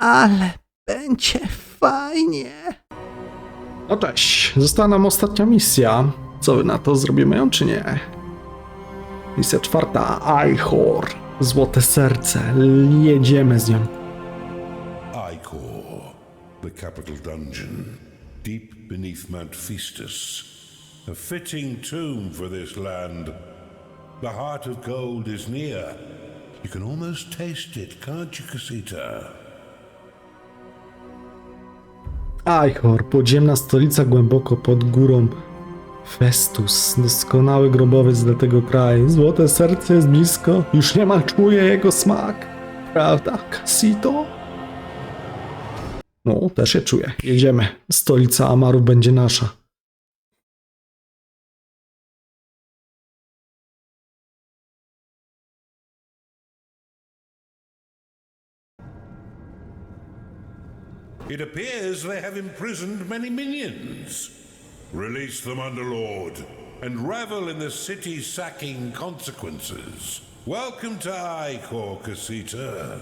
Ale będzie fajnie. No cześć, została nam ostatnia misja. Co wy na to, zrobimy ją czy nie? Misja czwarta, Ichor, Złote Serce, jedziemy z nią. Ichor, the capital dungeon, deep beneath Mount Festus. A fitting tomb for this land. The heart of gold is near. You can almost taste it, can't you, Casita? Ichor, podziemna stolica głęboko pod górą Festus, doskonały grobowiec dla tego kraju. Złote serce jest blisko, już niemal czuję jego smak. Prawda, Casito? No, też je czuję. Jedziemy. Stolica Amaru będzie nasza. It appears they have imprisoned many minions. Release them, Underlord, and revel in the city's sacking consequences. Welcome to Ichor, Casita.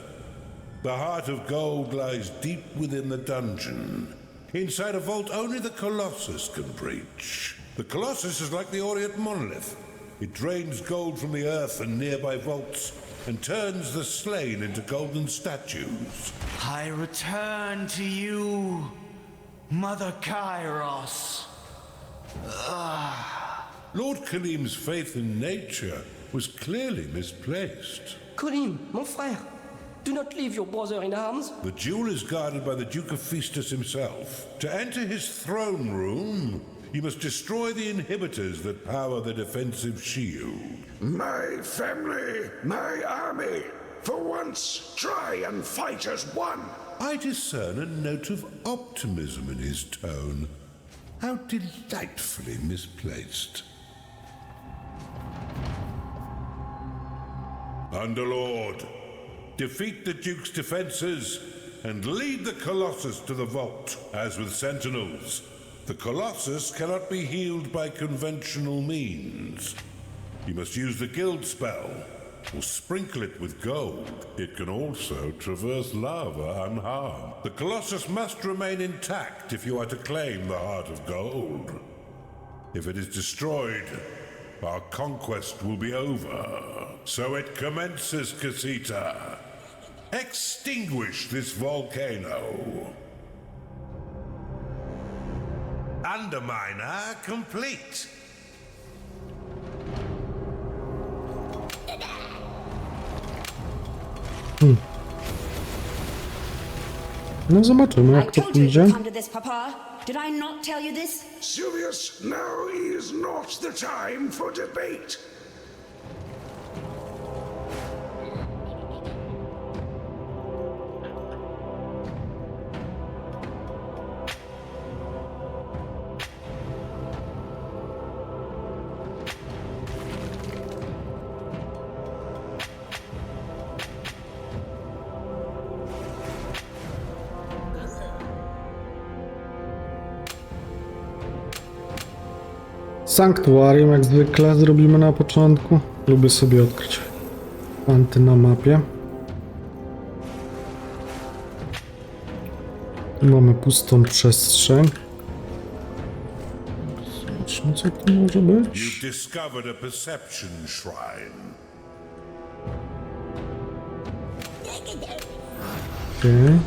The heart of gold lies deep within the dungeon. Inside a vault only the Colossus can breach. The Colossus is like the Orient monolith. It drains gold from the earth and nearby vaults and turns the slain into golden statues. I return to you, Mother Kairos. Lord Kalim's faith in nature was clearly misplaced. Kalim, mon frère, do not leave your brother in harms. The jewel is guarded by the Duke of Festus himself. To enter his throne room, you must destroy the inhibitors that power the defensive shield. My family, my army. For once, try and fight as one. I discern a note of optimism in his tone. How delightfully misplaced. Underlord, defeat the Duke's defenses and lead the Colossus to the vault. As with Sentinels, the Colossus cannot be healed by conventional means. You must use the guild spell, or sprinkle it with gold. It can also traverse lava unharmed. The Colossus must remain intact if you are to claim the Heart of Gold. If it is destroyed, our conquest will be over. So it commences, Casita. Extinguish this volcano. Underminer complete. No zobaczymy, I jak to told you pójdzie. to come to this, Papa. Did I not tell you this? Sylvius, now is not the time for debate. Sanktuarium jak zwykle zrobimy na początku. Lubię sobie odkryć fanty na mapie. Tu mamy pustą przestrzeń. Zobaczmy, co to może być. You've discovered a perception shrine. Okay.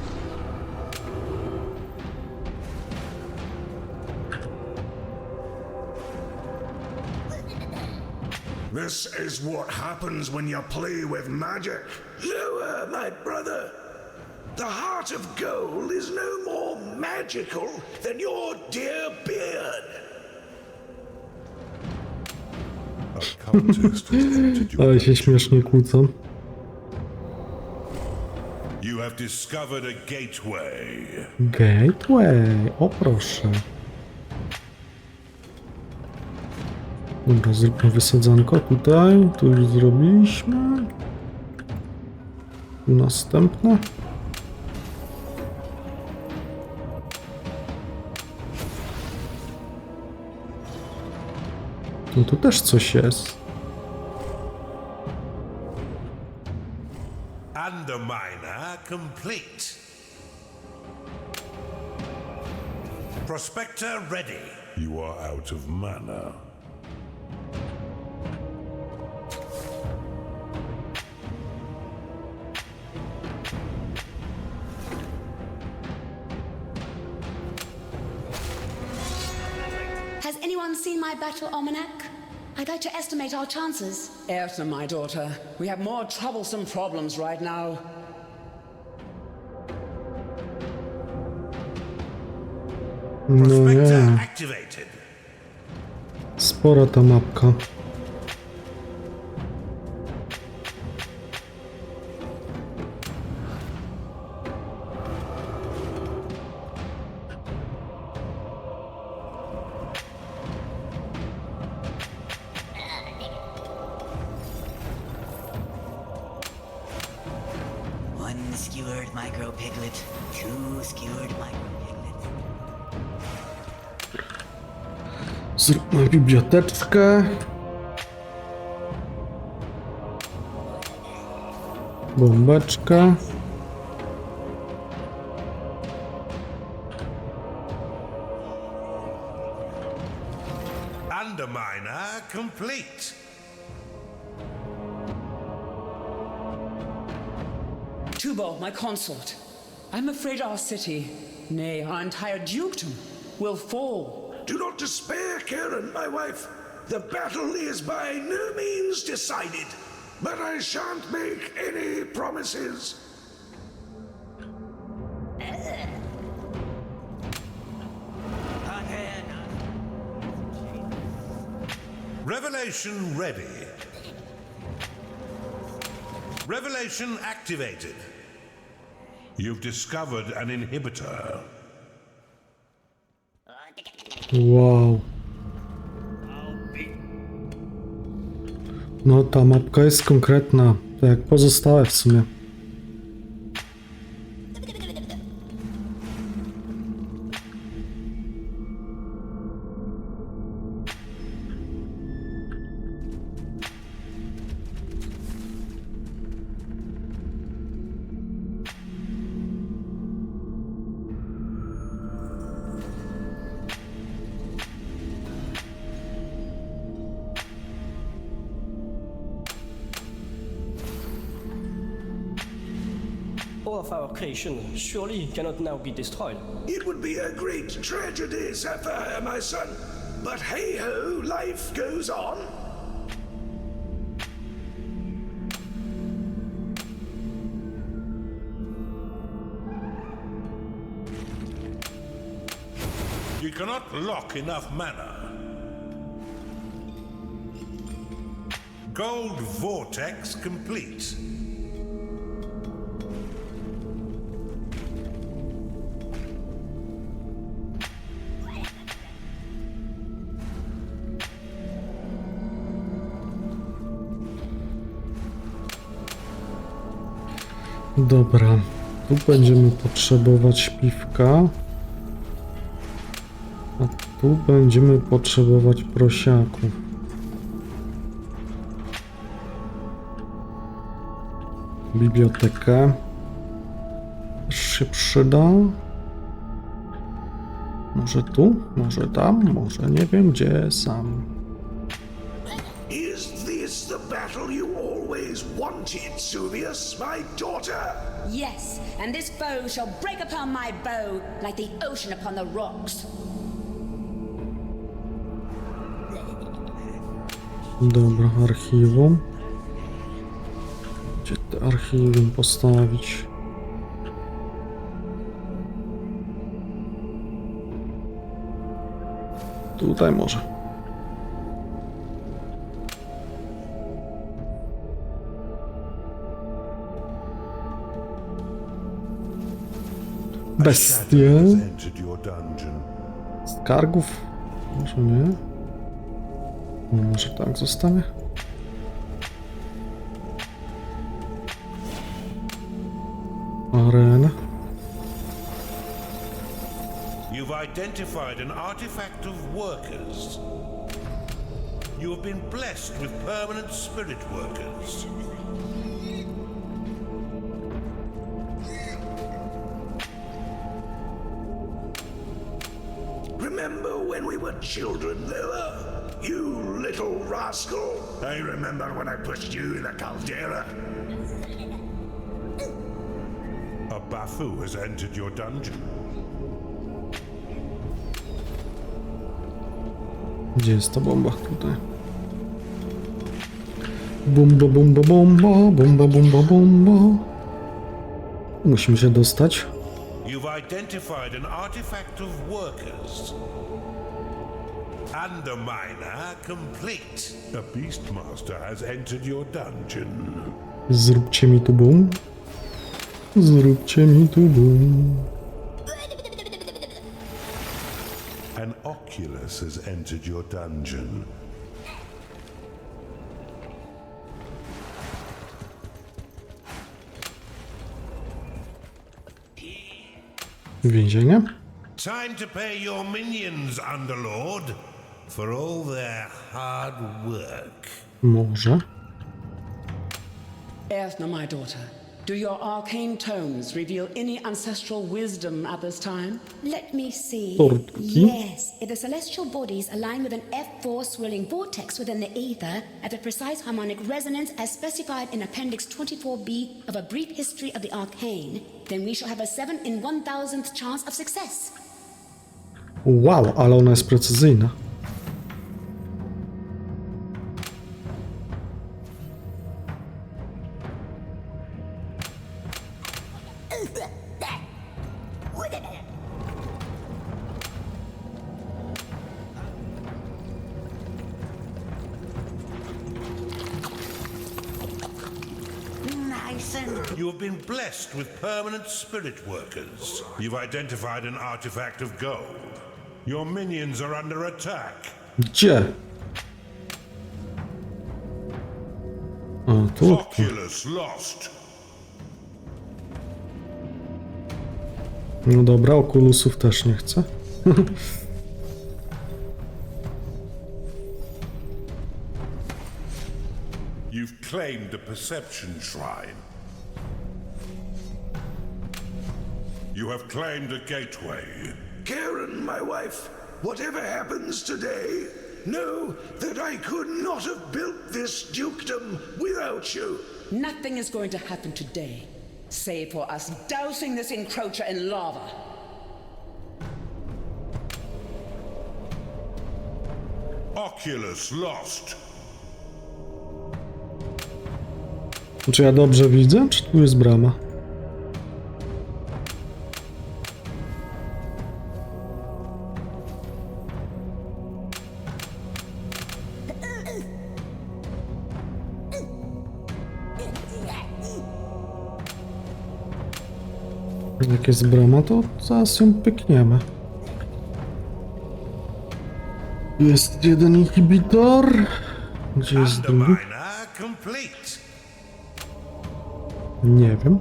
This is what happens when you play with magic. Lower, my brother. The heart of gold is no more magical than your dear beard. A cultist has entered your Ale się śmiesznie kłócą. You have discovered a gateway. Gateway, o proszę. Dobra, zróbmy wysadzanko tutaj. Tu już zrobiliśmy. Następne. No tu też coś jest. Underminer complete. Prospector ready. You are out of mana. Has anyone seen my battle almanac? I'd like to estimate our chances. Erta, my daughter, we have more troublesome problems right now. No Prospector nie, activated. spora ta mapka. One skewered micro piglet, two skewered micro piglets. Zróbmy biblioteczkę. Bombeczkę. Underminer complete. Tubo, my consort, I'm afraid our city, nay, our entire dukedom, will fall. Do not despair, Karen, my wife. The battle is by no means decided, but I shan't make any promises. Revelation ready. Revelation activated. You've discovered an inhibitor. Wow. No ta mapka jest konkretna, tak jak pozostałe w sumie. All of our creation surely cannot now be destroyed. It would be a great tragedy, Sapphire, my son. But hey-ho, life goes on. You cannot lock enough mana. Gold Vortex complete. Dobra, tu będziemy potrzebować piwka. A tu będziemy potrzebować prosiaków. Bibliotekę też się przyda. Może tu, może tam, może nie wiem gdzie sam. Is this the battle you always wanted, Suvius, my daughter? Yes, and this foe shall break upon my bow like the ocean upon the rocks. Dobra, archiwum. Gdzie to archiwum postawić? Tutaj może. Bestie. Has entered your dungeon. Skargów? Może nie. No, może tak zostawię. Arena. You've identified an artifact of workers. You have been blessed with permanent spirit workers. remember when we were children, Lua? You little rascal. I remember when I pushed you in the caldera. A Bafu has entered your dungeon. Gdzie jest ta bomba? Tutaj. Bomba, bomba, bomba, bomba, bomba, bomba. Musimy się dostać. You've identified an artifact of workers. Underminer complete. A Beastmaster has entered your dungeon. Zróbcie mi tu bum. Zróbcie mi tu bum. An Oculus has entered your dungeon. Więzienie? Time to pay your minions, Underlord, for all their hard work. Może. Earthna, my daughter, do your arcane tomes reveal any ancestral wisdom at this time? Let me see. Portki. Yes, if the celestial bodies align with an F4 swirling vortex within the ether at a precise harmonic resonance as specified in Appendix 24B of a brief history of the arcane, then we shall have a 7 in 1,000th chance of success. Wow, ale ona jest precyzyjna. You have been blessed with permanent spirit workers. You've identified an artifact of gold. Your minions are under attack. Gdzie? A, tu. Oculus lost. No dobra, okulusów też nie chcę. You've claimed the Perception Shrine. You have claimed a gateway. Karen, my wife, whatever happens today, know that I could not have built this dukedom without you. Nothing is going to happen today, save for us dousing this encroacher in lava. Oculus lost. Czy ja dobrze widzę, czy tu jest brama? Jak jest brama, to zaraz ją pykniemy. Jest jeden inhibitor. Gdzie jest drugi? Underminer complete. Nie wiem.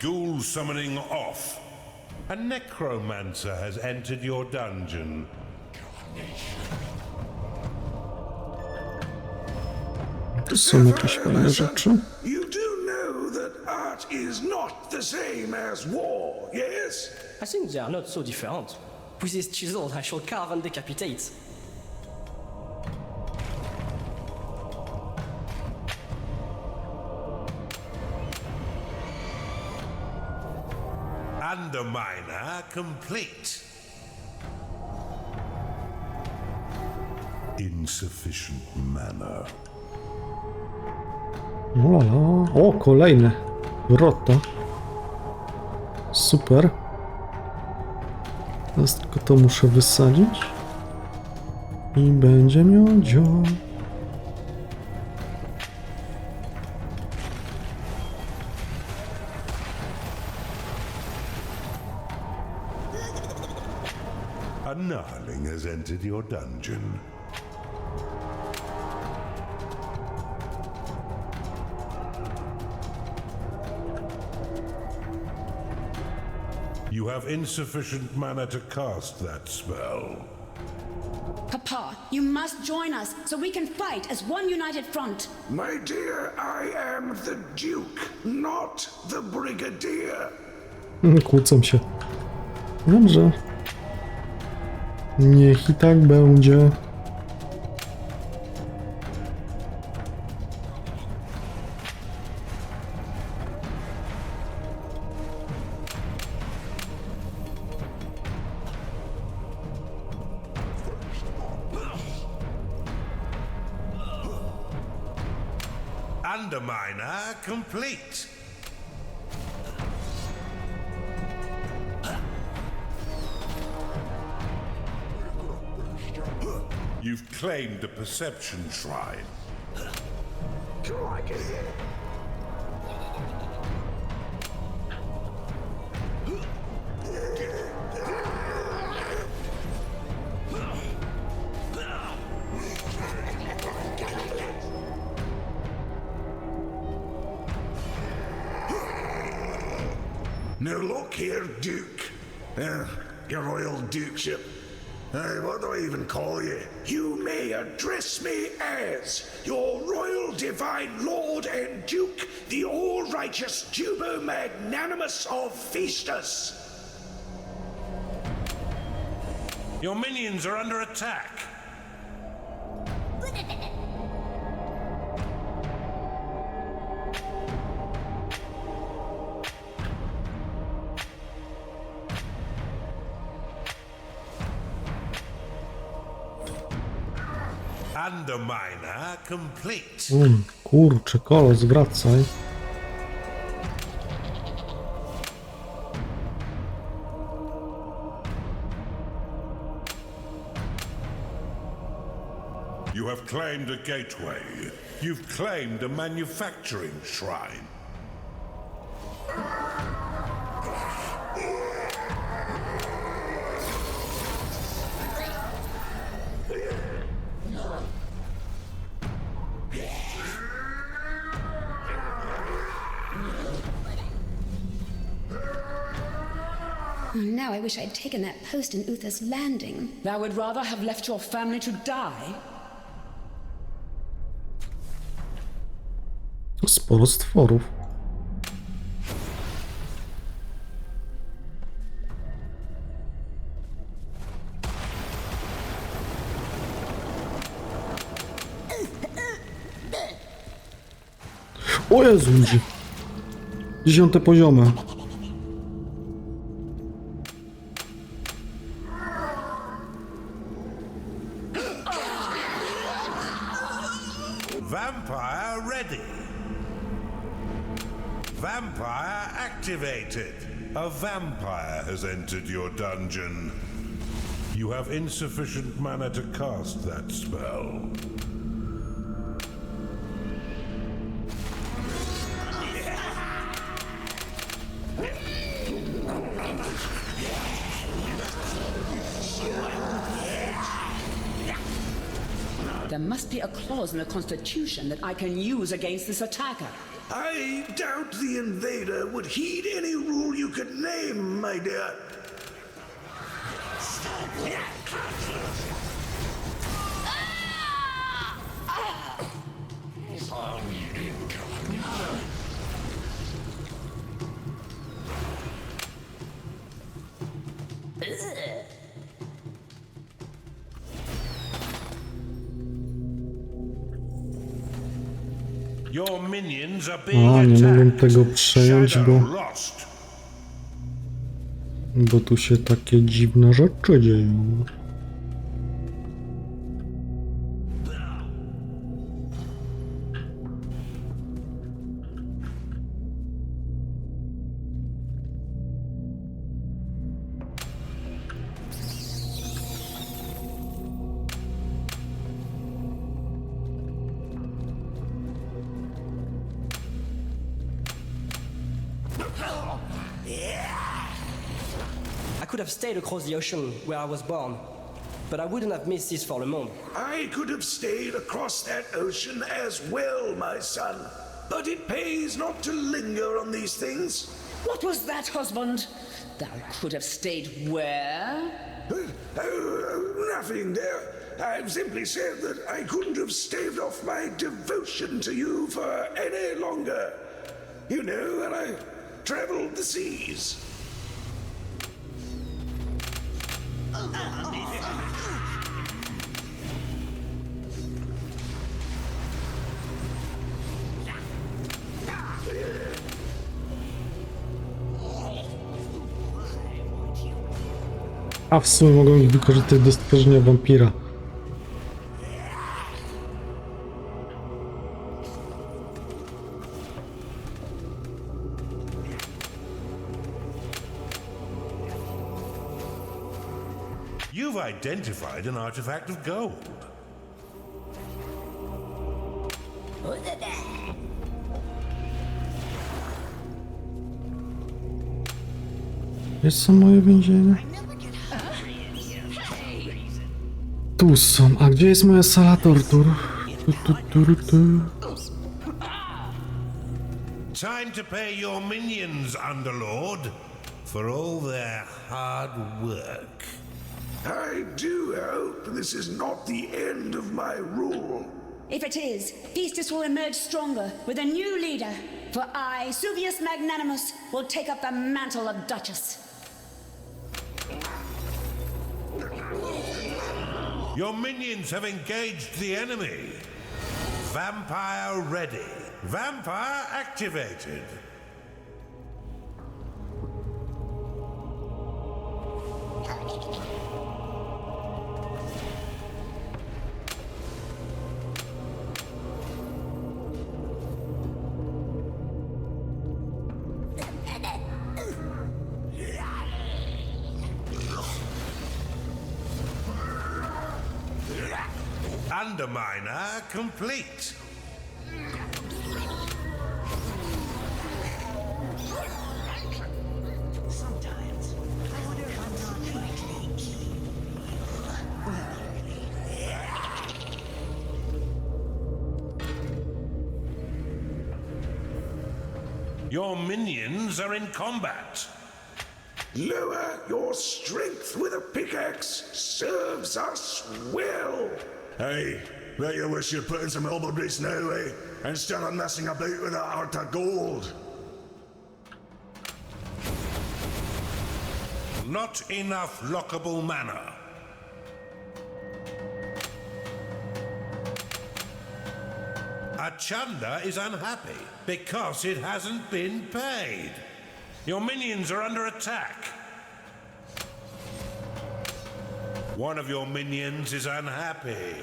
Ghoul summoning off. A necromancer has entered your dungeon. Tu są jakieś fajne rzeczy. You do know that art is not the same as war, yes? I think they are not so different. With this chisel, I shall carve and decapitate. Underminer complete. Insufficient mana. Lala. O, kolejne. Wrota. Super. Teraz tylko to muszę wysadzić. I będzie miodzio. A gnarling has entered your dungeon. You have insufficient mana to cast that spell. Papa, you must join us so we can fight as one united front. My dear, I am the Duke, not the Brigadier. Kłócą się. Dobrze. Niech i tak będzie. Underminer complete. You've claimed the Perception Shrine. Now look here, Duke. Your Royal Dukeship. What do I even call you? You may address me as your Royal Divine Lord and Duke, the All-Righteous Jubo Magnanimous of Feastus. Your minions are under attack. Underminer complete. Kurczę, kolos, wracaj. You have claimed a gateway. You've claimed a manufacturing shrine. Now I wish I'd taken that post in Uther's Landing. Thou would rather have left your family to die? Sporo stworów. O Jezu, ludzi. 10 poziomy. Vampire ready. Vampire activated. A vampire has entered your dungeon. You have insufficient mana to cast that spell. There must be a clause in the Constitution that I can use against this attacker. I doubt the invader would heed any rule you could name, my dear. Your minions are A, being nie mogłem attacked. tego przejąć, Shadow lost. bo tu się takie dziwne rzeczy dzieją. I could have stayed across the ocean where I was born, but I wouldn't have missed this for le monde. I could have stayed across that ocean as well, my son. But it pays not to linger on these things. What was that, husband? Thou could have stayed where? Oh, nothing there. I've simply said that I couldn't have staved off my devotion to you for any longer. You know, when I traveled the seas. A w sumie mogą ich wykorzystać do stworzenia wampira. You've identified an artifact of gold. Gdzie są moje więzienia? Tu są. A gdzie jest moja sala tortur? Time to pay your minions, Underlord, for all their hard work. I do hope this is not the end of my rule. If it is, Pistis will emerge stronger with a new leader. For I, Suvius Magnanimus, will take up the mantle of Duchess. Your minions have engaged the enemy. Vampire ready. Vampire activated. Underminer complete. Sometimes I wonder if I'm not quickly killing you. Your minions are in combat. Lower your strength with a pickaxe serves us well. Hey, bet you wish you'd put in some elbow grease now, eh? Instead of messing about with that heart of gold. Not enough lockable mana. Achanda is unhappy because it hasn't been paid. Your minions are under attack. One of your minions is unhappy.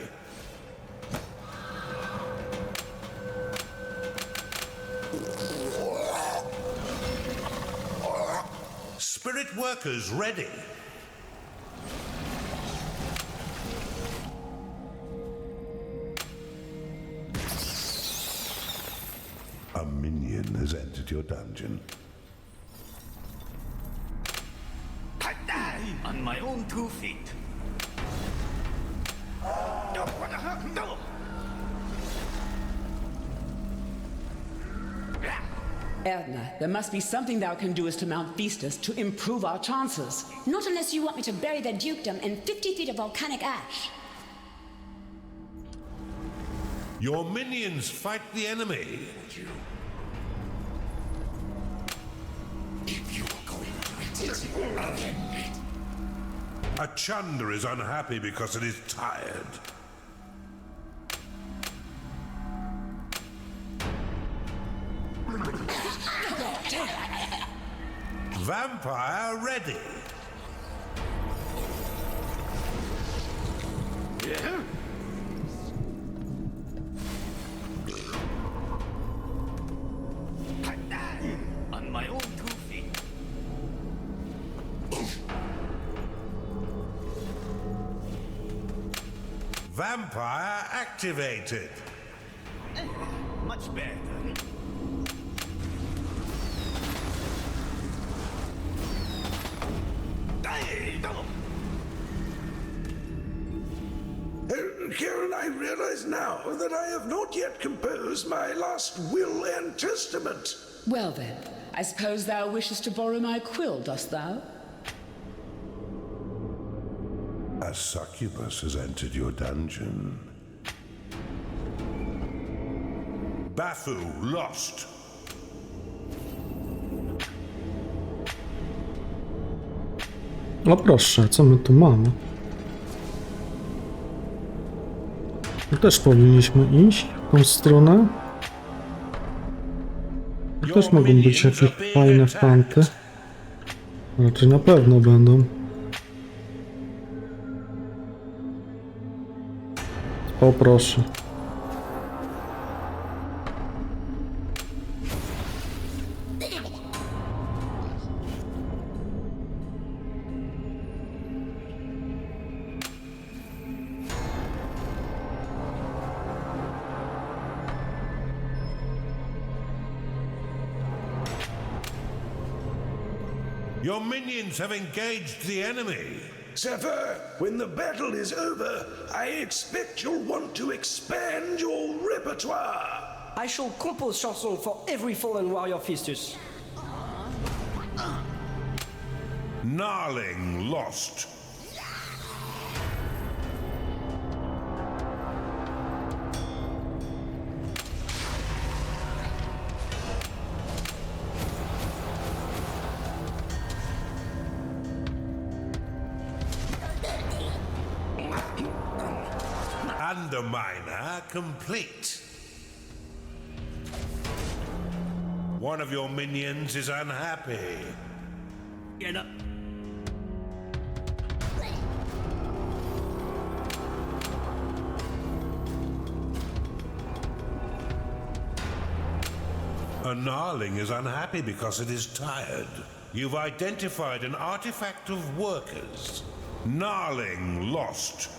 Spirit workers ready. A minion has entered your dungeon. On my own 2 feet. No! Erdna, there must be something thou can do as to Mount Vistus to improve our chances. Not unless you want me to bury the dukedom in 50 feet of volcanic ash. Your minions fight the enemy. If you are going to let it again. Achanda is unhappy because it is tired. Vampire ready. Yeah? On my own 2 feet. Vampire activated. Much better. Karen, I realize now that I have not yet composed my last will and testament. Well then, I suppose thou wishest to borrow my quill, dost thou? A succubus has entered your dungeon. Bafu lost. O proszę, co my tu mamy? Tu też powinniśmy iść w tą stronę. Tu też mogą być jakieś fajne fanty. Raczej na pewno będą. O proszę. Your minions have engaged the enemy. Zephyr, when the battle is over, I expect you'll want to expand your repertoire. I shall compose chansons for every fallen warrior Festus. Gnarling lost. Underminer complete. One of your minions is unhappy. Get up. A gnarling is unhappy because it is tired. You've identified an artifact of workers. Gnarling lost.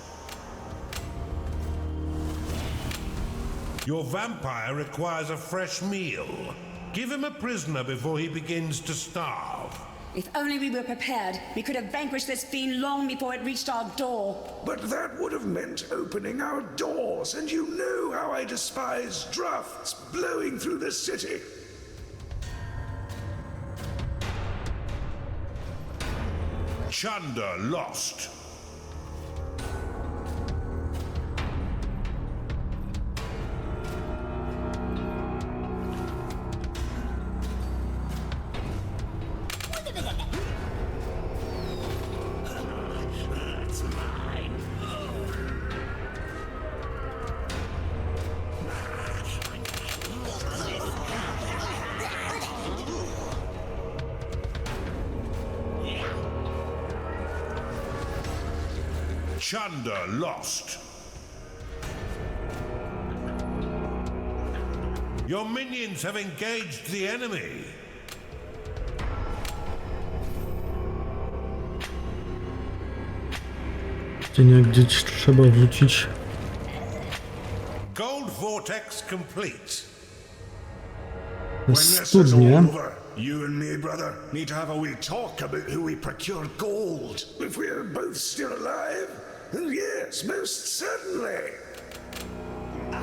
Your vampire requires a fresh meal. Give him a prisoner before he begins to starve. If only we were prepared, we could have vanquished this fiend long before it reached our door. But that would have meant opening our doors, and you know how I despise drafts blowing through the city. Chunder lost. Chunder lost. Your minions have engaged the enemy. Cienia gdzieś trzeba wrzucić. Gold vortex complete. When this is Studnie. all over, you and me, brother, need to have a wee talk about who we procured gold. If we're both still alive, then yes, most certainly. My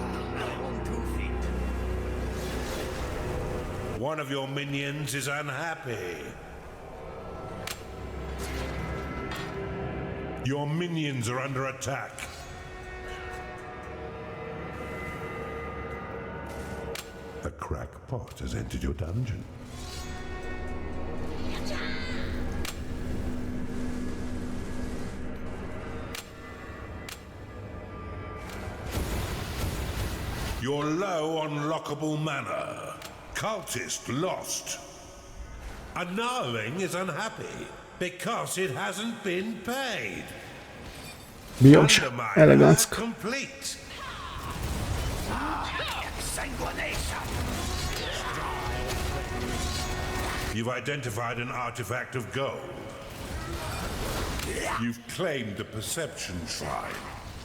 own 2 feet. One of your minions is unhappy. Your minions are under attack. A crackpot has entered your dungeon. You're low on lockable mana. Cultist lost. A gnarling is unhappy because it hasn't been paid. Biją się Underminer elegancko. complete. You've identified an artifact of gold. You've claimed a perception shrine.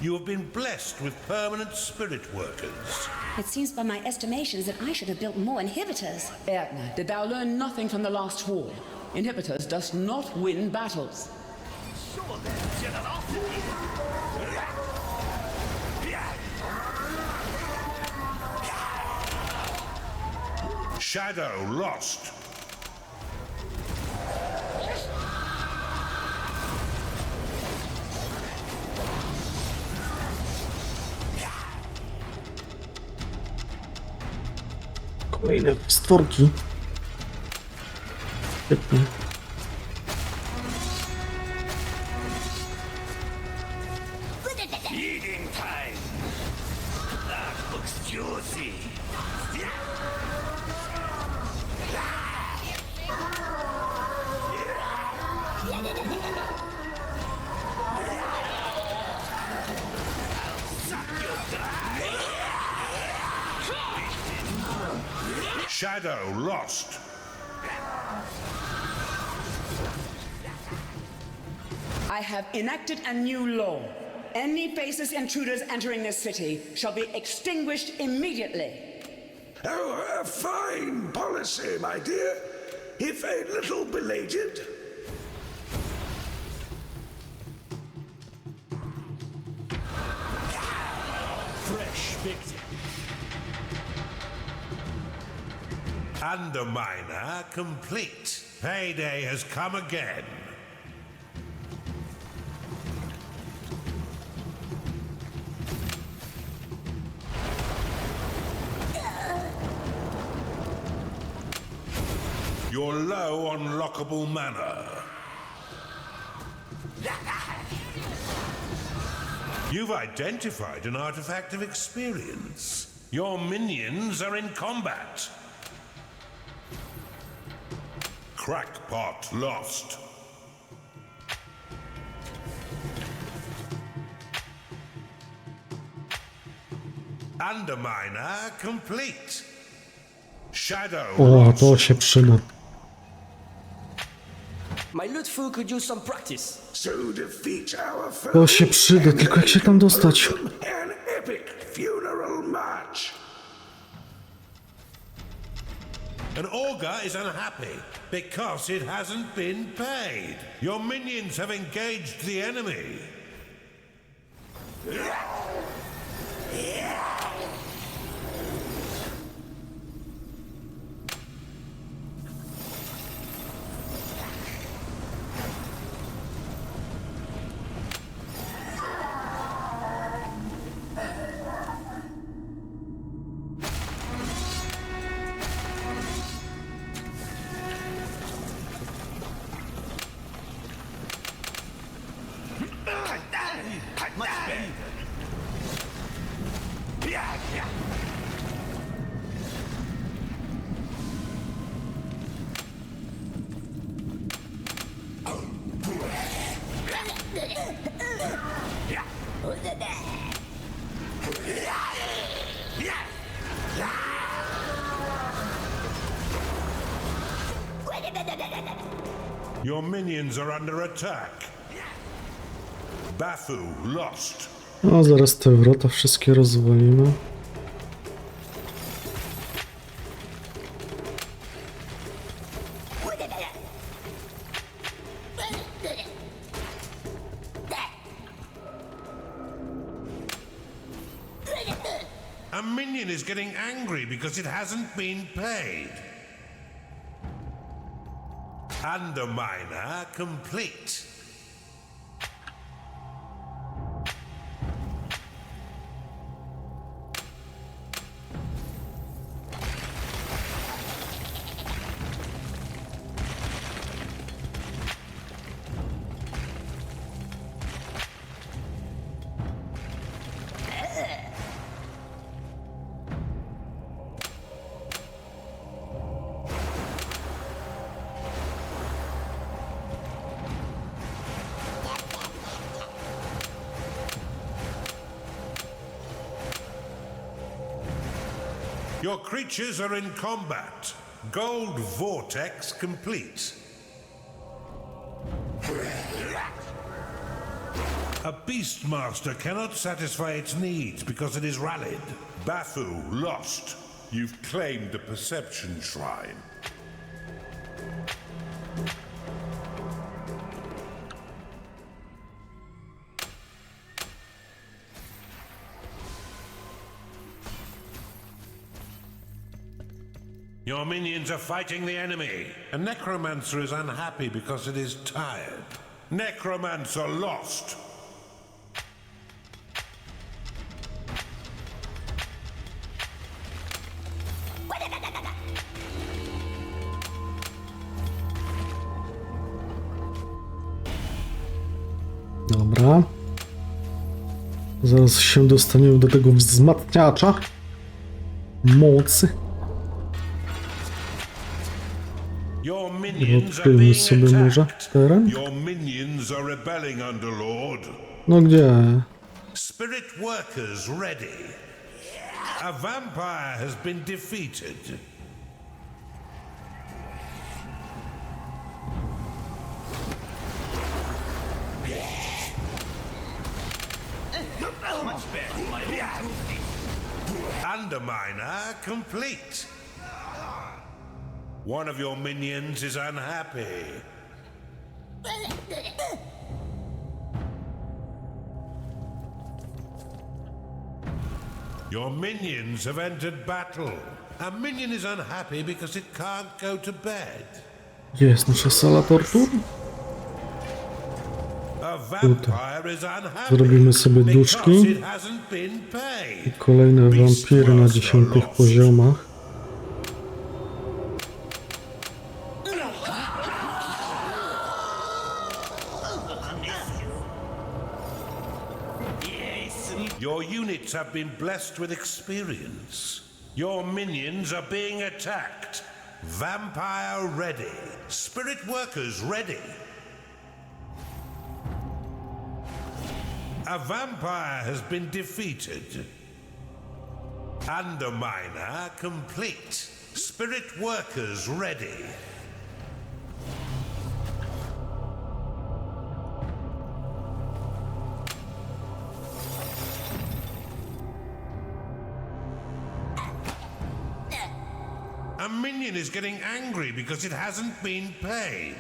You have been blessed with permanent spirit workers. It seems by my estimations that I should have built more inhibitors. Erna, did thou learn nothing from the last war? Inhibitors does not win battles. Shadow lost. Kolejne stworki. Świetnie. Eating time. That looks juicy. Shadow lost. I have enacted a new law. Any faceless intruders entering this city shall be extinguished immediately. Oh, a fine policy, my dear, if a little belated. Fresh victim. Underminer complete. Payday has come again. You're low on lockable mana. You've identified an artifact of experience. Your minions are in combat. Crackpot lost. Underminer complete. Shadow O, lost. to się przyda. My Lutfu could use some practice. So defeat our foe. To się przyda, tylko jak się tam dostać? An epic funeral march. An augur is unhappy because it hasn't been paid. Your minions have engaged the enemy. Much better. Your minions are under attack. Bafu lost. No, zaraz te wrota wszystkie rozwalimy. A minion is getting angry because it hasn't been paid. Underminer complete. Your creatures are in combat. Gold Vortex complete. A Beastmaster cannot satisfy its needs because it is rallied. Bafu lost. You've claimed the Perception Shrine. Your minions are fighting the enemy. A Necromancer is unhappy because it is tired. Necromancer lost. Dobra. Zaraz się dostaniemy do tego wzmacniacza mocy. Your minions are Odkryjmy being sobie może attacked. teren. Your minions are rebelling, Underlord. No gdzie? Spirit workers ready. A vampire has been defeated. Underminer complete. One of your minions is unhappy. Your minions have entered battle. A minion is unhappy because it can't go to bed. Gdzie jest nasza sala tortur? A vampire is unhappy Zrobimy sobie because duszki. it hasn't been paid. Kolejne wampiry na 10 poziomach. Your units have been blessed with experience. Your minions are being attacked. Vampire ready. Spirit workers ready. A vampire has been defeated. Underminer complete. Spirit workers ready. A minion is getting angry because it hasn't been paid.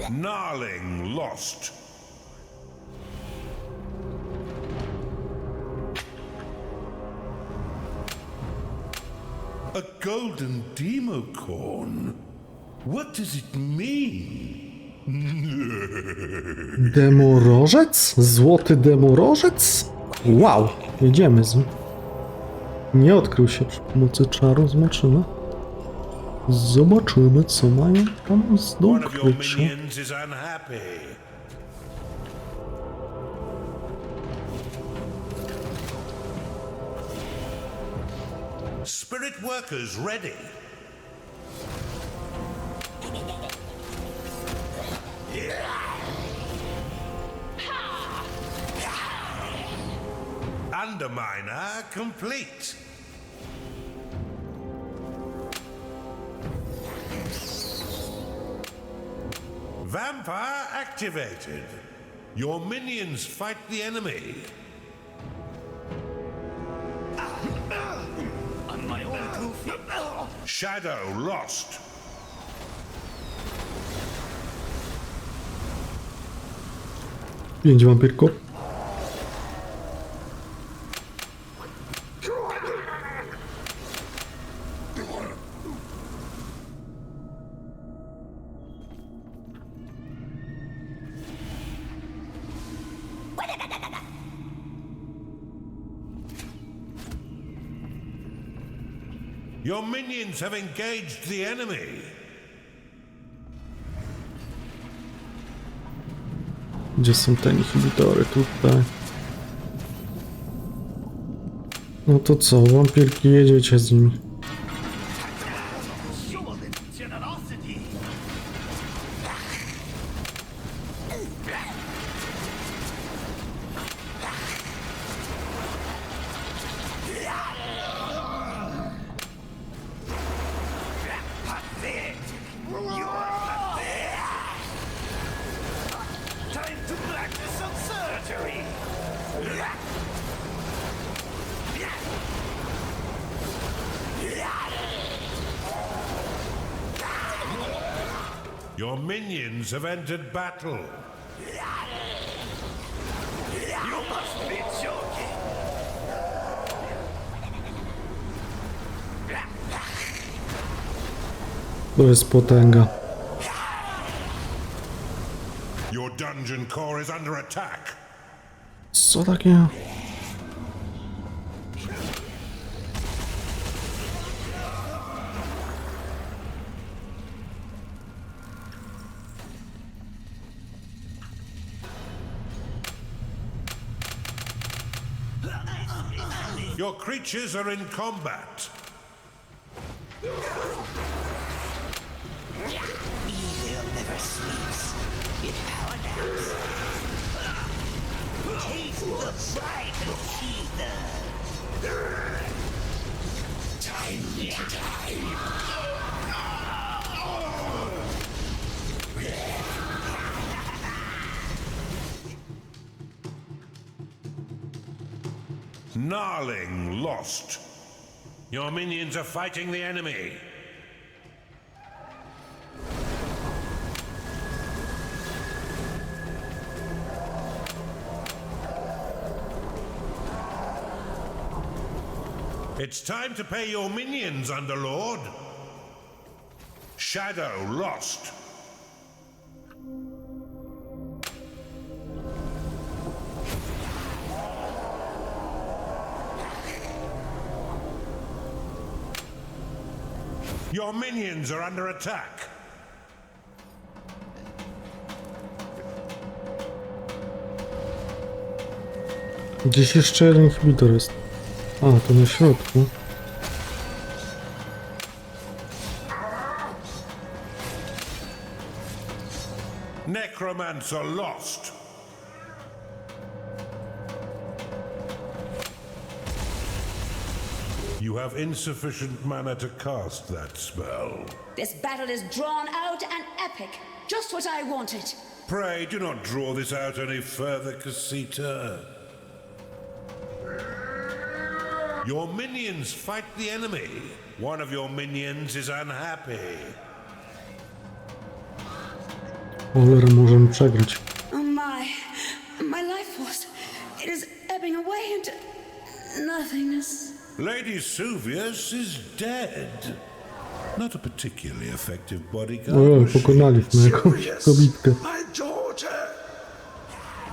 Gnarling lost. A golden democorn? What does it mean? Demorożec? Złoty demorożec? Wow, jedziemy z nim. Nie odkrył się przy pomocy czaru, zobaczymy. Zobaczymy, co mają tam do One of your ukrycia. minions is unhappy. Spirit workers ready. Underminer complete. Vampire activated. Your minions fight the enemy. On my own 2 feet. Shadow lost. Pięć wampirków. Your minions have engaged the enemy. Gdzie są te inhibitory? Tutaj. No to co, wampirki, jedziecie z nimi. Human generosity. Pathetic. You're pathetic. Time to practice some surgery. Your minions have entered battle. You must be joking. To jest potęga. Your dungeon core is under attack. Co takiego? Your creatures are in combat. Evil never sleeps. It power naps. Taste the bite of Cheetah. Time to die. Gnarling lost. Your minions are fighting the enemy. It's time to pay your minions, Underlord. Shadow lost. Your minions are under attack. Gdzieś jeszcze jeden inhibitor jest. A, to na środku. Necromancer lost. You have insufficient mana to cast that spell. This battle is drawn out and epic. Just what I wanted. Pray do not draw this out any further, Casita. Your minions fight the enemy. One of your minions is unhappy. Cholera, możemy przegrać. Oh my life force. It is ebbing away into nothingness. Lady Suvius is dead. Not a particularly effective bodyguard. Ojej, was she? pokonaliśmy jakąś kobitkę. My daughter!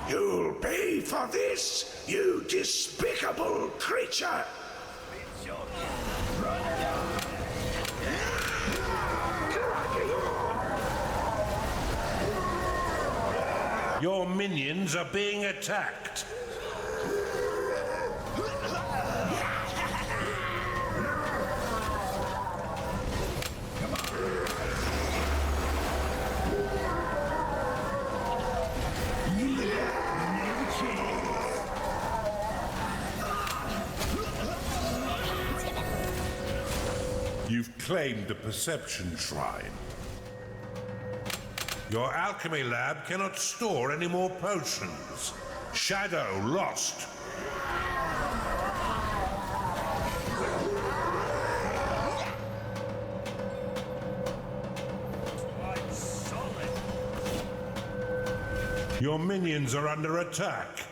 You'll pay for this, you despicable creature! Your minions are being attacked. You've claimed the perception shrine. Your alchemy lab cannot store any more potions. Shadow lost. Your minions are under attack.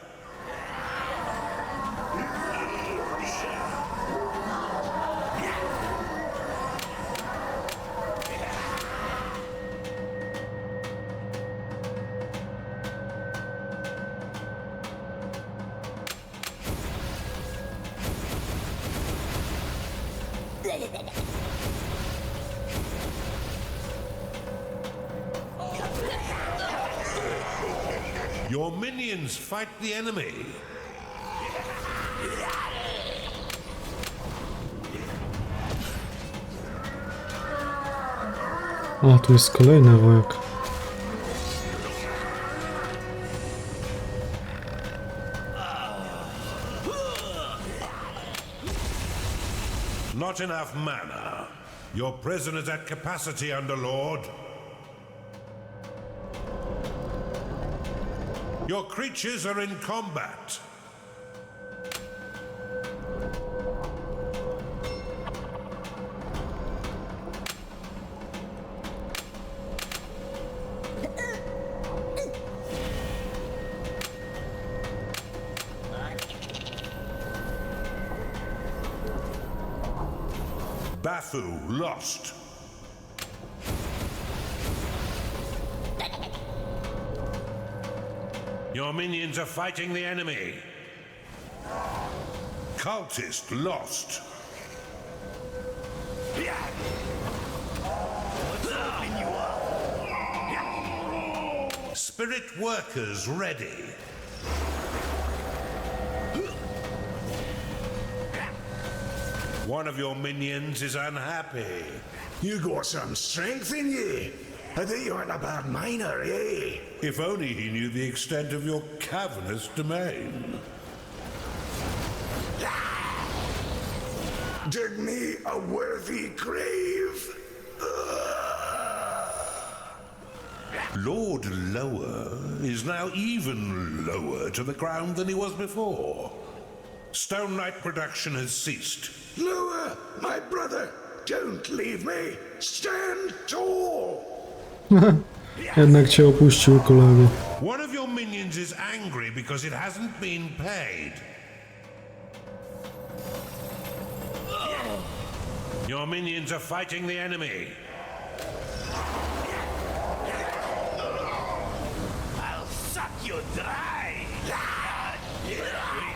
Your minions fight the enemy. A, tu jest kolejny wojak. Not enough mana. Your prison is at capacity, Underlord. Your creatures are in combat. Bafu lost. Your minions are fighting the enemy. Cultist lost. Spirit workers ready. One of your minions is unhappy. You got some strength in you. I think you aren't a bad miner, eh? If only he knew the extent of your cavernous domain. Dig me a worthy grave. Lord Lower is now even lower to the ground than he was before. Stone Knight production has ceased. Lower, my brother, don't leave me. Stand tall. Jednak cię opuścił, kolego. One of your minions is angry because it hasn't been paid. Your minions are fighting the enemy. I'll suck you dry.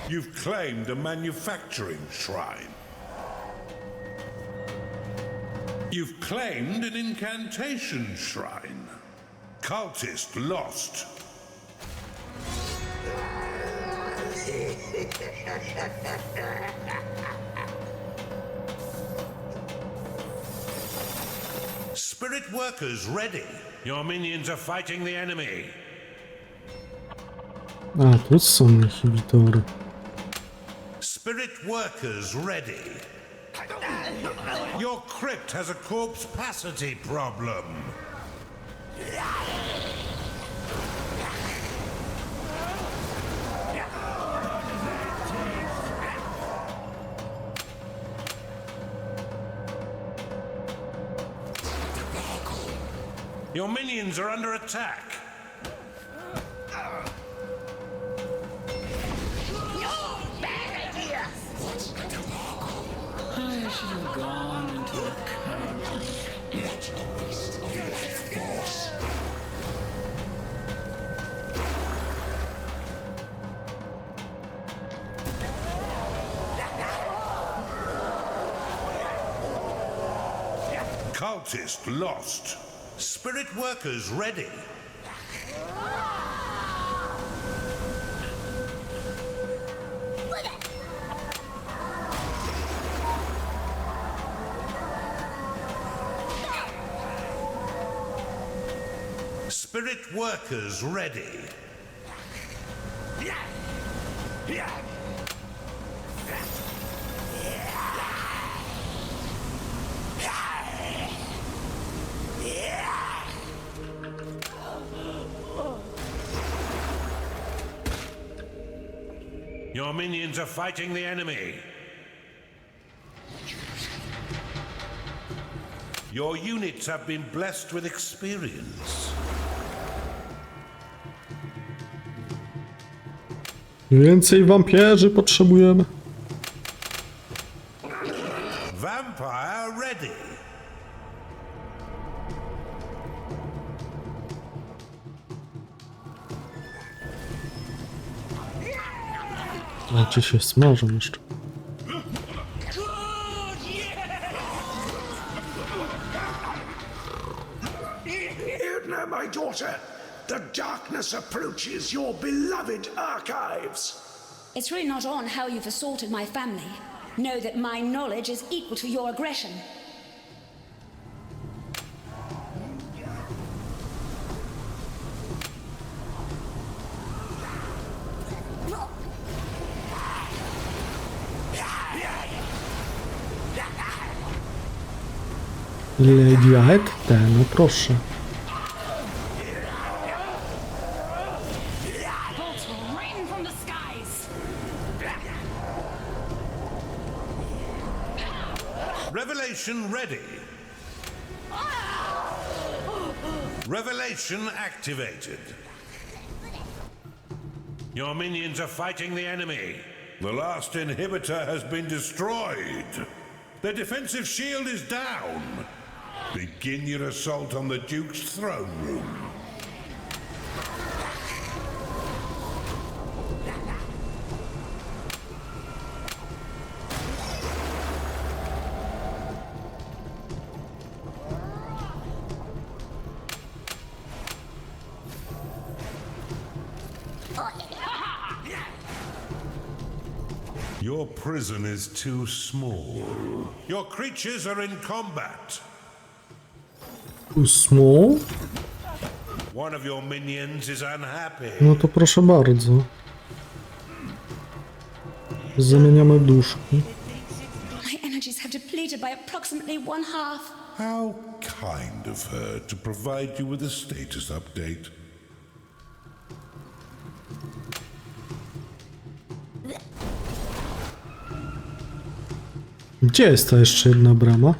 You've claimed a manufacturing shrine. You've claimed an incantation shrine. Cultist lost. Spirit workers ready. Your minions are fighting the enemy. A, tu są inhibitory. Spirit workers ready. Your crypt has a corpse-pacity problem. Your minions are under attack. I should have gone into a Cultist lost. Spirit workers ready. Spirit workers ready. Your minions are fighting the enemy. Your units have been blessed with experience. Więcej wampierzy potrzebujemy. Vampire ready. A, czy się smażą jeszcze. Edna, my daughter, the darkness approaches your beloved archives. It's really not on how you've assaulted my family. Know that my knowledge is equal to your aggression. Lady Aette, no proszę. bolts rain from the skies. Revelation ready. Revelation activated. Your minions are fighting the enemy. The last inhibitor has been destroyed. Their defensive shield is down. Begin your assault on the Duke's throne room. Your prison is too small. Your creatures are in combat. Too small? One of your minions is unhappy. No to proszę bardzo. Zamieniamy duszki. My energies have depleted by approximately 1/2. How kind of her to provide you with a status update. Gdzie jest ta jeszcze jedna brama?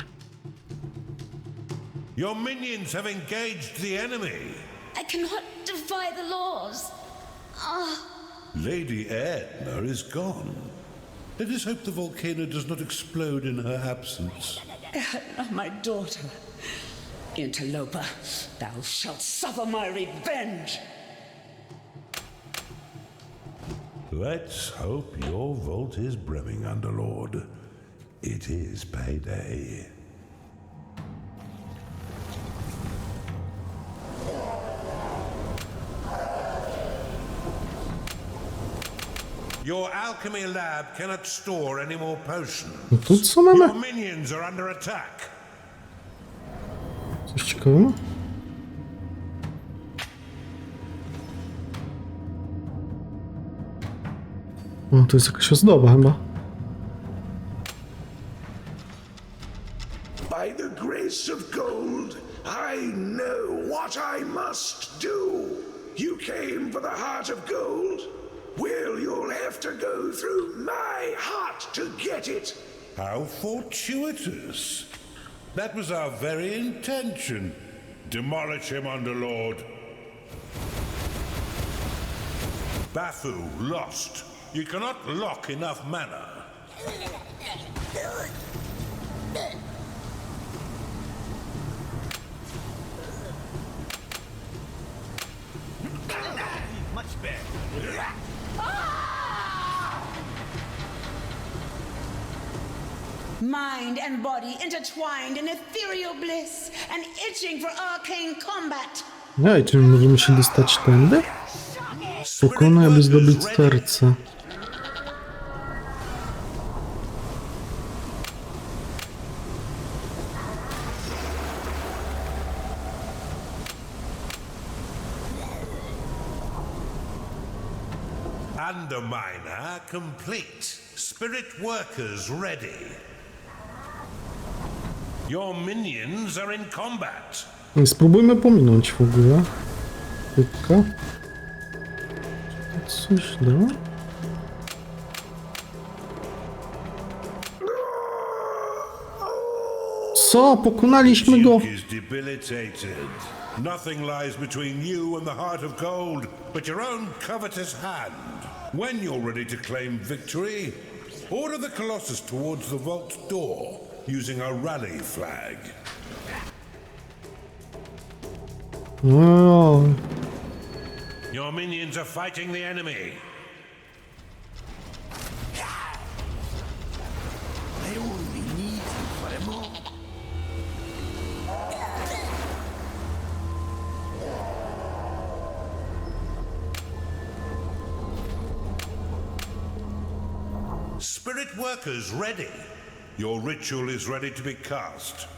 Your minions have engaged the enemy. I cannot defy the laws. Lady Edna is gone. Let us hope the volcano does not explode in her absence. My daughter. Interloper, thou shalt suffer my revenge. Let's hope your vault is brimming, Underlord. It is payday. Your alchemy lab cannot store any more potions. No to co mamy? Your minions are under attack. Coś ciekawego? O, to jest jakaś ozdoba chyba. By the grace of gold, I know what I must do. You came for the heart of gold? Well, you'll have to go through my heart to get it. How fortuitous. That was our very intention. Demolish him, Underlord. Bafu lost. You cannot lock enough mana. Much better. Mind and body intertwined in ethereal bliss and itching for arcane combat. Ej, czyli możemy się dostać tędy? Pokonaj, aby zdobyć serce. Underminer complete. Spirit workers ready. Your minions are in combat. Spróbujmy pominąć w ogóle. Szybko. Coś da? Co? Pokonaliśmy go! Duke is debilitated. Nothing lies between you and the heart of gold, but your own covetous hand. When you're ready to claim victory, order the Colossus towards the vault door, using a rally flag. O, Your minions are fighting the enemy. I only need you for a moment. Spirit workers ready. Your ritual is ready to be cast.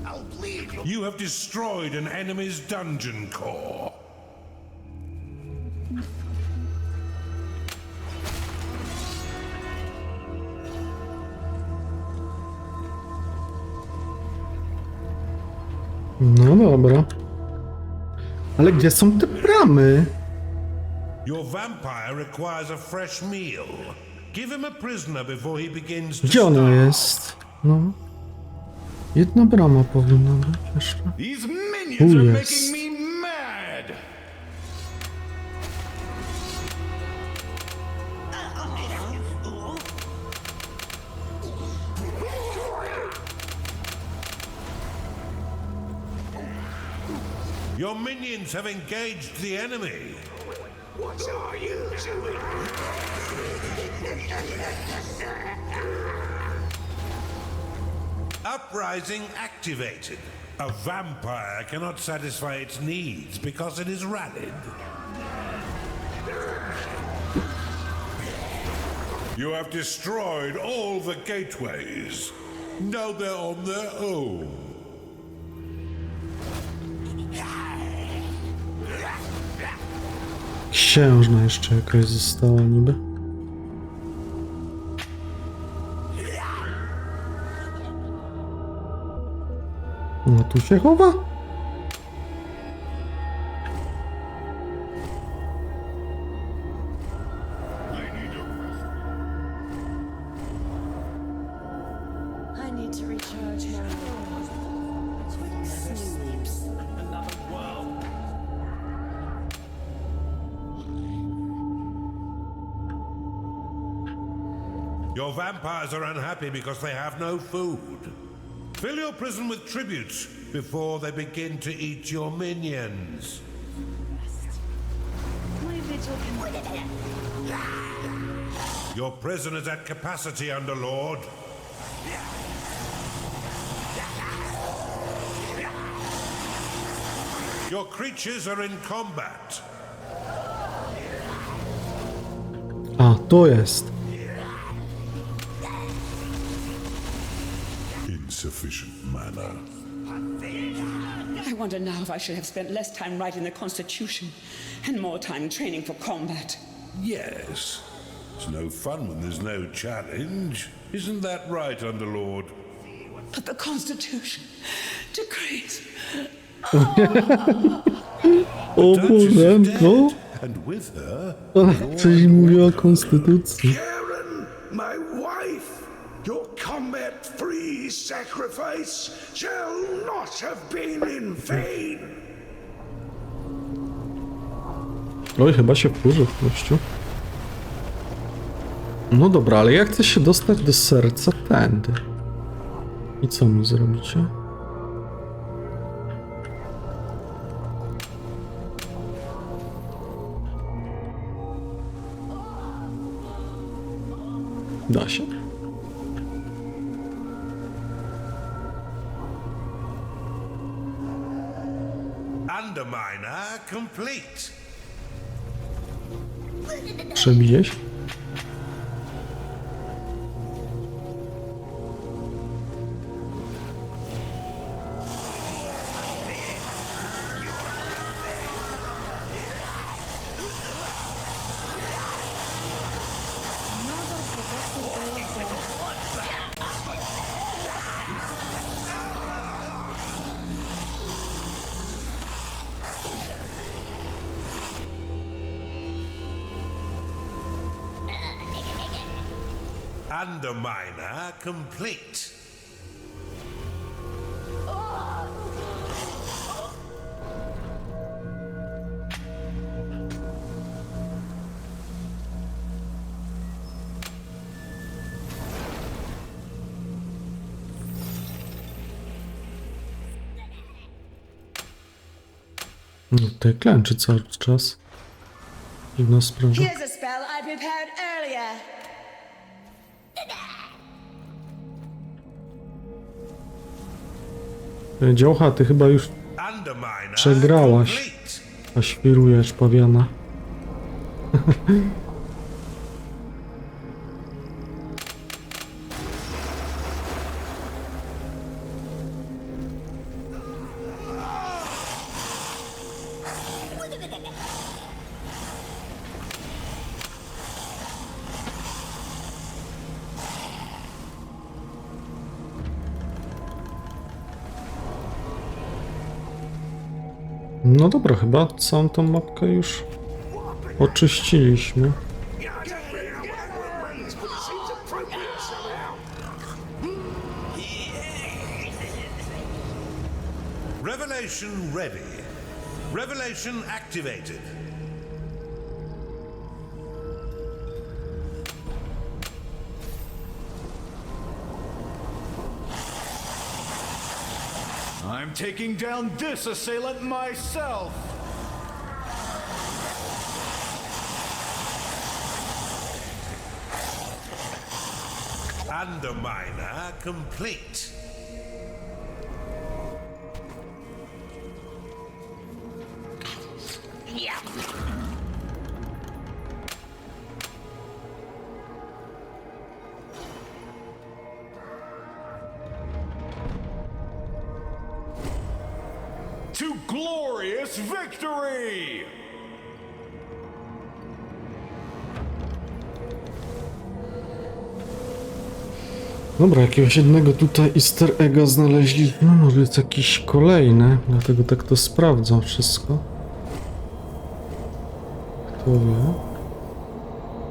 I'll bleed you. You have destroyed an enemy's dungeon core. no dobra. Ale gdzie są te bramy? Your vampire requires a fresh meal. Give him a prisoner before he begins to Gdzie ona starve. jest? No. Jedna brama powinna być jeszcze. These minions Tu are jest. making me mad. Your minions have engaged the enemy. What are you doing? Uprising activated. A vampire cannot satisfy its needs because it is rallied. You have destroyed all the gateways. Now they're on their own. Księżna jeszcze jakaś została niby. No tu się chowa? I need to recharge my sleeps. Your vampires are unhappy because they have no food. Fill your prison with tributes before they begin to eat your minions. My vigil Your prison is at capacity, Underlord. Your creatures are in combat. A, to jest. Insufficient mana. I wonder now if I should have spent less time writing the Constitution and more time training for combat. Yes. It's no fun when there's no challenge. Isn't that right, Underlord? But the Constitution decrees. O Bożenko. And with her, Coś mówiła o konstytucji. Karen, my wife, your combat-free sacrifice shall not have been in vain. Oj, chyba się wkurzył w gościu. No dobra, ale ja chcę się dostać do serca tędy. I co mi zrobicie? Da się. Underminer complete. Przebijeś? Underminer complete. No tutaj klęczy cały czas. Dziwna sprawa. Here's a spell I prepared earlier. Działcha, ty chyba już Underminer przegrałaś. complete. A świrujesz, pawiana. No dobra, chyba całą tą mapkę już oczyściliśmy. Yeah, I don't really know what that word means, but it seems appropriate somehow. Revelation ready. Revelation activated. I'm taking down this assailant myself. Underminer complete. glorious victory! Dobra, jakiegoś jednego tutaj easter egga znaleźliśmy, może jest jakiś kolejny, dlatego tak to sprawdzam wszystko. Kto wie?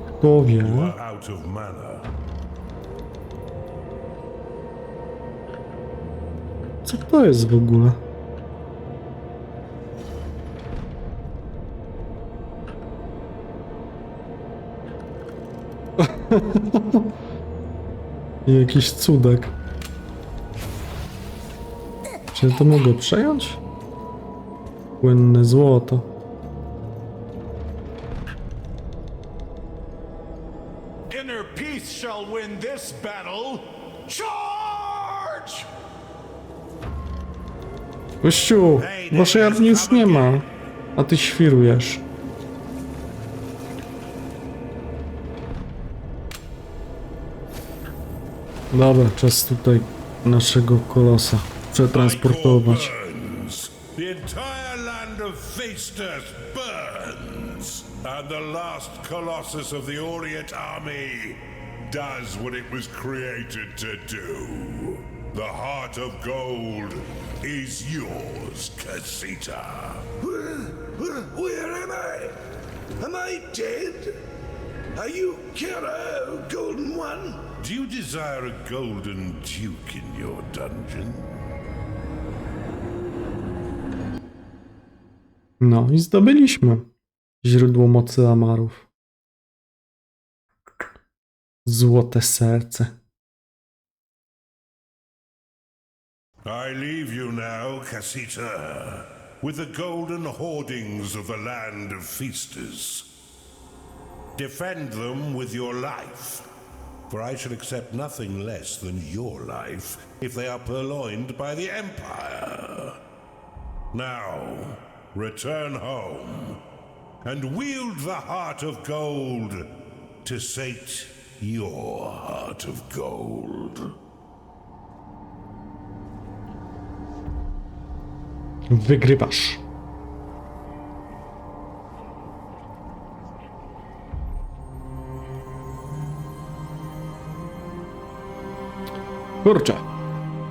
Kto wie? You are out of mana. Co to jest w ogóle? Jakiś cudek. Czy to mogę przejąć? Płynne złoto. Inner peace shall win this battle. Charge! Gościu, waszej armii już nie ma, a ty świrujesz. Dobra, czas tutaj naszego kolosa przetransportować. The entire land of Feasters burns, and the last colossus of the Orient army does what it was created to do. The heart of gold is yours, Casita. Where am I? Am I dead? Are you Kira, Golden One? Do you desire a golden duke in your dungeon? No i zdobyliśmy źródło mocy Amarów. Złote serce. I leave you now, Casita, with the golden hoardings of the land of Feasters. Defend them with your life, for I shall accept nothing less than your life if they are purloined by the Empire. Now, return home and wield the Heart of Gold to sate your Heart of Gold. Wygrywasz. Kurczę.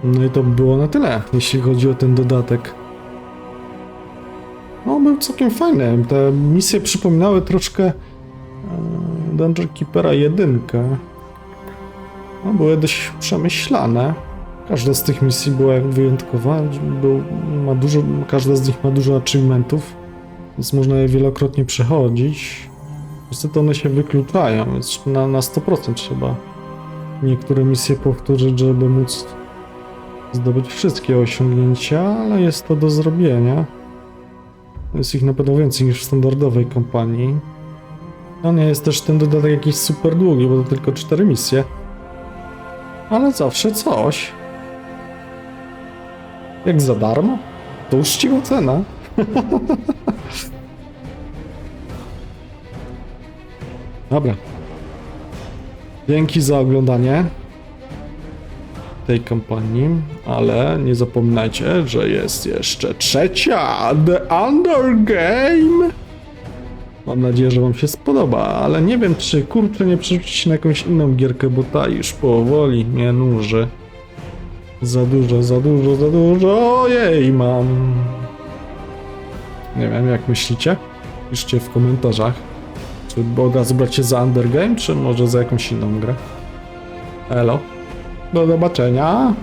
No i to było na tyle, jeśli chodzi o ten dodatek. No, był całkiem fajny. Te misje przypominały troszkę Dungeon Keepera 1. No, były dość przemyślane. Każda z tych misji była wyjątkowa. Każda z nich ma dużo achievementów, więc można je wielokrotnie przechodzić. Niestety one się wykluczają, więc na 100% trzeba niektóre misje powtórzyć, żeby móc zdobyć wszystkie osiągnięcia, ale jest to do zrobienia. Jest ich na pewno więcej niż w standardowej kampanii. No nie jest też ten dodatek jakiś super długi, bo to tylko 4 misje. Ale zawsze coś. Jak za darmo? To uczciwa cena. Dobra. Dzięki za oglądanie tej kampanii, ale nie zapominajcie, że jest jeszcze trzecia, The Undergame. Mam nadzieję, że wam się spodoba, ale nie wiem, czy kurczę nie przerzucić na jakąś inną gierkę, bo ta już powoli mnie nuży. Za dużo, ojej mam. Nie wiem, jak myślicie? Piszcie w komentarzach. Czy od razu brać się za Undergame, czy może za jakąś inną grę? Elo. Do zobaczenia.